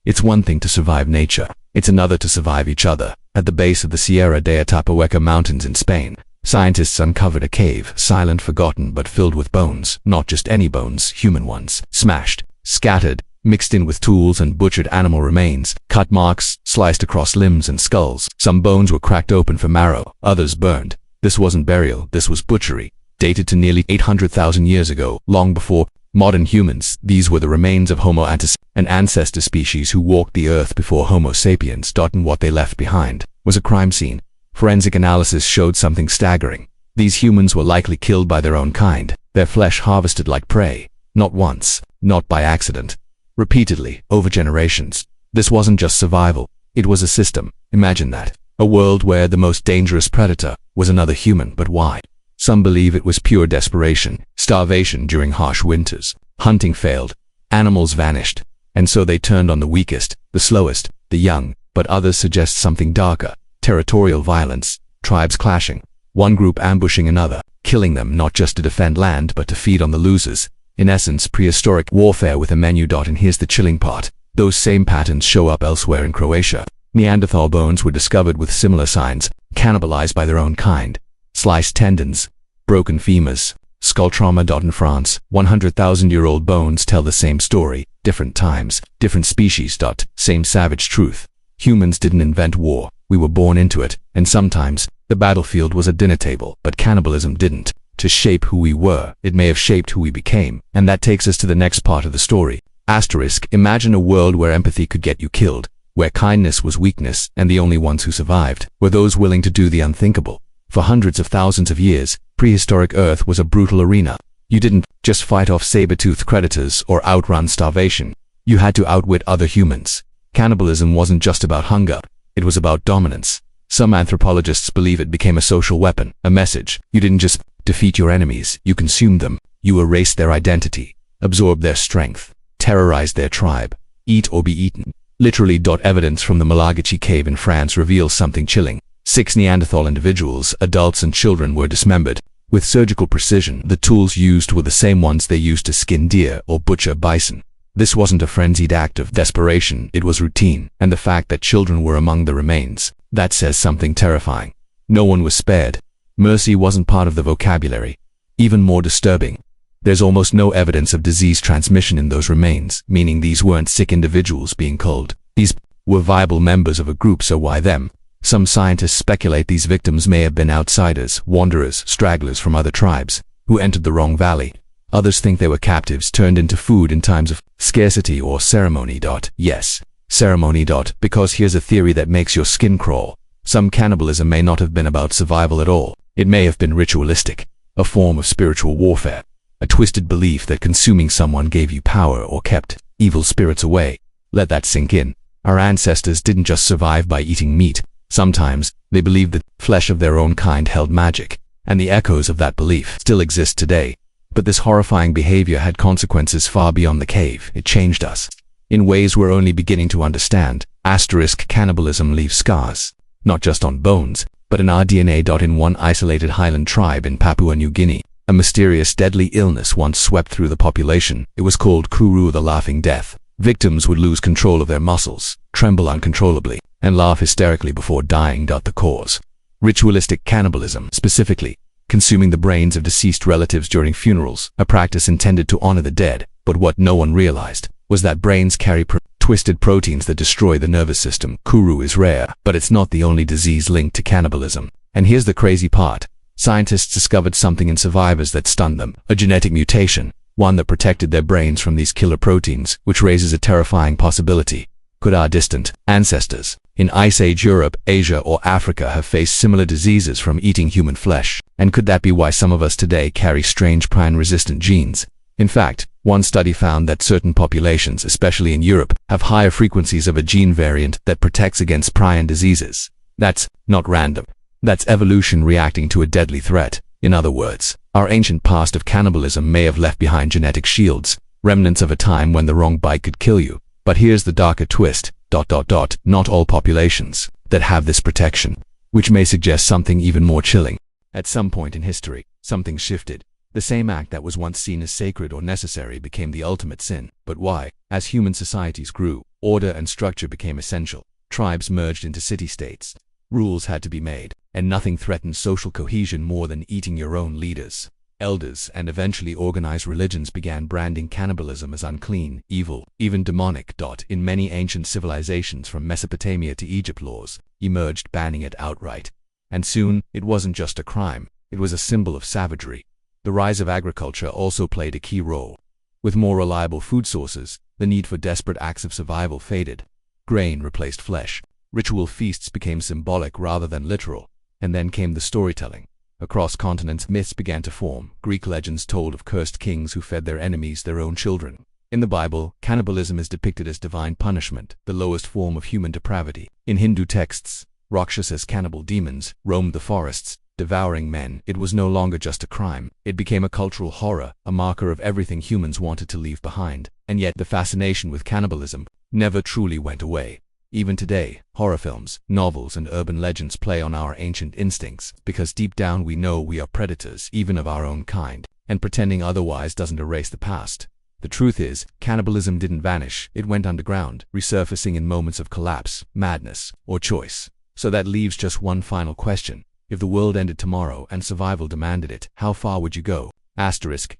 It's one thing to survive nature. It's another to survive each other. At the base of the Sierra de Atapuerca Mountains in Spain, scientists uncovered a cave, silent, forgotten, but filled with bones. Not just any bones, human ones. Smashed, scattered, mixed in with tools and butchered animal remains, cut marks sliced across limbs and skulls. Some bones were cracked open for marrow, others burned. This wasn't burial, this was butchery. Dated to nearly 800,000 years ago, long before modern humans. These were the remains of Homo antecessor, an ancestor species who walked the earth before Homo sapiens. And what they left behind was a crime scene. Forensic analysis showed something staggering. These humans were likely killed by their own kind, their flesh harvested like prey. Not once, not by accident. Repeatedly, over generations. This wasn't just survival, it was a system. Imagine that. A world where the most dangerous predator was another human. But why? Some believe it was pure desperation, starvation during harsh winters. Hunting failed, animals vanished, and so they turned on the weakest, the slowest, the young. But others suggest something darker: territorial violence, tribes clashing, one group ambushing another, killing them not just to defend land but to feed on the losers. In essence, prehistoric warfare with a menu. And here's the chilling part: those same patterns show up elsewhere in Croatia. Neanderthal bones were discovered with similar signs, cannibalized by their own kind. Sliced tendons, broken femurs, skull trauma. In France, 100,000-year-old bones tell the same story, different times, different species. Same savage truth. Humans didn't invent war, we were born into it, and sometimes the battlefield was a dinner table, but cannibalism didn't. To shape who we were, it may have shaped who we became, and that takes us to the next part of the story. Asterisk, imagine a world where empathy could get you killed, where kindness was weakness, and the only ones who survived were those willing to do the unthinkable. For hundreds of thousands of years, prehistoric Earth was a brutal arena. You didn't just fight off saber-toothed predators or outrun starvation. You had to outwit other humans. Cannibalism wasn't just about hunger, it was about dominance. Some anthropologists believe it became a social weapon, a message. You didn't just defeat your enemies, you consumed them. You erased their identity, absorbed their strength, terrorized their tribe. Eat or be eaten. Literally. Evidence from the Malagasy cave in France reveals something chilling. 6 Neanderthal individuals, adults and children, were dismembered. With surgical precision, the tools used were the same ones they used to skin deer or butcher bison. This wasn't a frenzied act of desperation, it was routine. And the fact that children were among the remains, that says something terrifying. No one was spared. Mercy wasn't part of the vocabulary. Even more disturbing, there's almost no evidence of disease transmission in those remains, meaning these weren't sick individuals being culled. These were viable members of a group, so why them? Some scientists speculate these victims may have been outsiders, wanderers, stragglers from other tribes, who entered the wrong valley. Others think they were captives turned into food in times of scarcity or ceremony. Yes, ceremony. Because here's a theory that makes your skin crawl. Some cannibalism may not have been about survival at all. It may have been ritualistic, a form of spiritual warfare, a twisted belief that consuming someone gave you power or kept evil spirits away. Let that sink in. Our ancestors didn't just survive by eating meat. Sometimes, they believed that flesh of their own kind held magic, and the echoes of that belief still exist today. But this horrifying behavior had consequences far beyond the cave. It changed us in ways we're only beginning to understand. Asterisk, cannibalism leaves scars, not just on bones, but in our DNA. In one isolated highland tribe in Papua New Guinea, a mysterious deadly illness once swept through the population. It was called Kuru, the laughing death. Victims would lose control of their muscles, tremble uncontrollably, and laugh hysterically before dying. The cause: ritualistic cannibalism, specifically consuming the brains of deceased relatives during funerals, a practice intended to honor the dead. But what no one realized was that brains carry twisted proteins that destroy the nervous system. Kuru is rare, but it's not the only disease linked to cannibalism. And here's the crazy part: scientists discovered something in survivors that stunned them, a genetic mutation, one that protected their brains from these killer proteins, which raises a terrifying possibility. Could our distant ancestors in Ice Age Europe, Asia, or Africa have faced similar diseases from eating human flesh? And could that be why some of us today carry strange prion-resistant genes? In fact, one study found that certain populations, especially in Europe, have higher frequencies of a gene variant that protects against prion diseases. That's not random. That's evolution reacting to a deadly threat. In other words, our ancient past of cannibalism may have left behind genetic shields, remnants of a time when the wrong bite could kill you. But here's the darker twist: not all populations that have this protection, which may suggest something even more chilling. At some point in history, something shifted. The same act that was once seen as sacred or necessary became the ultimate sin. But why? As human societies grew, order and structure became essential. Tribes merged into city-states. Rules had to be made, and nothing threatened social cohesion more than eating your own leaders. Elders and eventually organized religions began branding cannibalism as unclean, evil, even demonic. In many ancient civilizations from Mesopotamia to Egypt, laws emerged banning it outright. And soon, it wasn't just a crime, it was a symbol of savagery. The rise of agriculture also played a key role. With more reliable food sources, the need for desperate acts of survival faded. Grain replaced flesh. Ritual feasts became symbolic rather than literal. And then came the storytelling. Across continents, myths began to form. Greek legends told of cursed kings who fed their enemies their own children. In the Bible, cannibalism is depicted as divine punishment, the lowest form of human depravity. In Hindu texts, Rakshasas, cannibal demons, roamed the forests, devouring men. It was no longer just a crime. It became a cultural horror, a marker of everything humans wanted to leave behind. And yet, the fascination with cannibalism never truly went away. Even today, horror films, novels, and urban legends play on our ancient instincts, because deep down we know we are predators, even of our own kind, and pretending otherwise doesn't erase the past. The truth is, cannibalism didn't vanish, it went underground, resurfacing in moments of collapse, madness, or choice. So that leaves just one final question. If the world ended tomorrow and survival demanded it, how far would you go?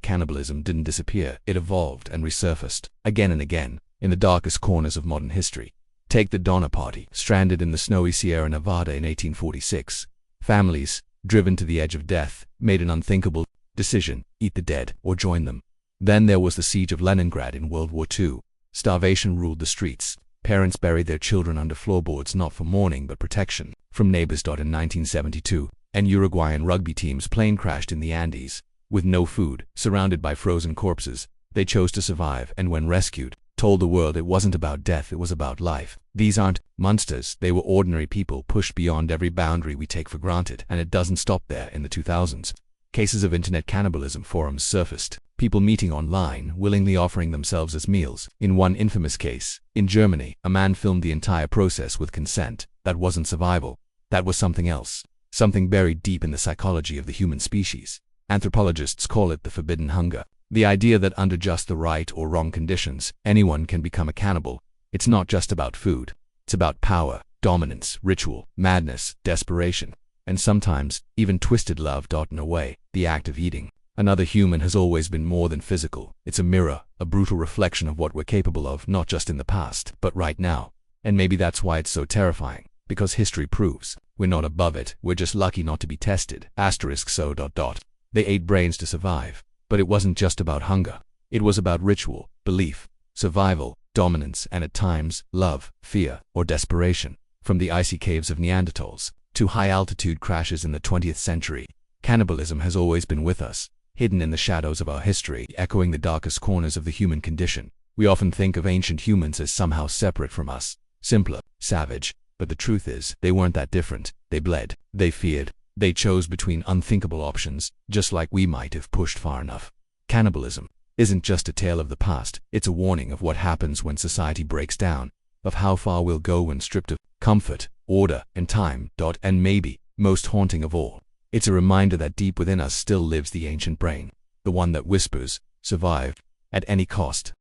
Cannibalism didn't disappear, it evolved and resurfaced, again and again, in the darkest corners of modern history. Take the Donner Party, stranded in the snowy Sierra Nevada in 1846. Families, driven to the edge of death, made an unthinkable decision: eat the dead or join them. Then there was the siege of Leningrad in World War II. Starvation ruled the streets. Parents buried their children under floorboards, not for mourning but protection from neighbors. In 1972, an Uruguayan rugby team's plane crashed in the Andes. With no food, surrounded by frozen corpses, they chose to survive, and when rescued, told the world it wasn't about death, it was about life. These aren't monsters, they were ordinary people pushed beyond every boundary we take for granted. And it doesn't stop there. In the 2000s, cases of internet cannibalism forums surfaced, people meeting online, willingly offering themselves as meals. In one infamous case, in Germany, a man filmed the entire process with consent. That wasn't survival, that was something else, something buried deep in the psychology of the human species. Anthropologists call it the forbidden hunger. The idea that under just the right or wrong conditions, anyone can become a cannibal. It's not just about food. It's about power, dominance, ritual, madness, desperation, and sometimes even twisted love. In a way, the act of eating another human has always been more than physical. It's a mirror, a brutal reflection of what we're capable of, not just in the past, but right now. And maybe that's why it's so terrifying, because history proves we're not above it, we're just lucky not to be tested. They ate brains to survive. But it wasn't just about hunger. It was about ritual, belief, survival, dominance, and at times, love, fear, or desperation. From the icy caves of Neanderthals to high-altitude crashes in the 20th century, cannibalism has always been with us, hidden in the shadows of our history, echoing the darkest corners of the human condition. We often think of ancient humans as somehow separate from us, simpler, savage, but the truth is, they weren't that different. They bled, they feared, they chose between unthinkable options, just like we might if pushed far enough. Cannibalism isn't just a tale of the past, it's a warning of what happens when society breaks down, of how far we'll go when stripped of comfort, order, and time. And maybe, most haunting of all, it's a reminder that deep within us still lives the ancient brain, the one that whispers, survive, at any cost.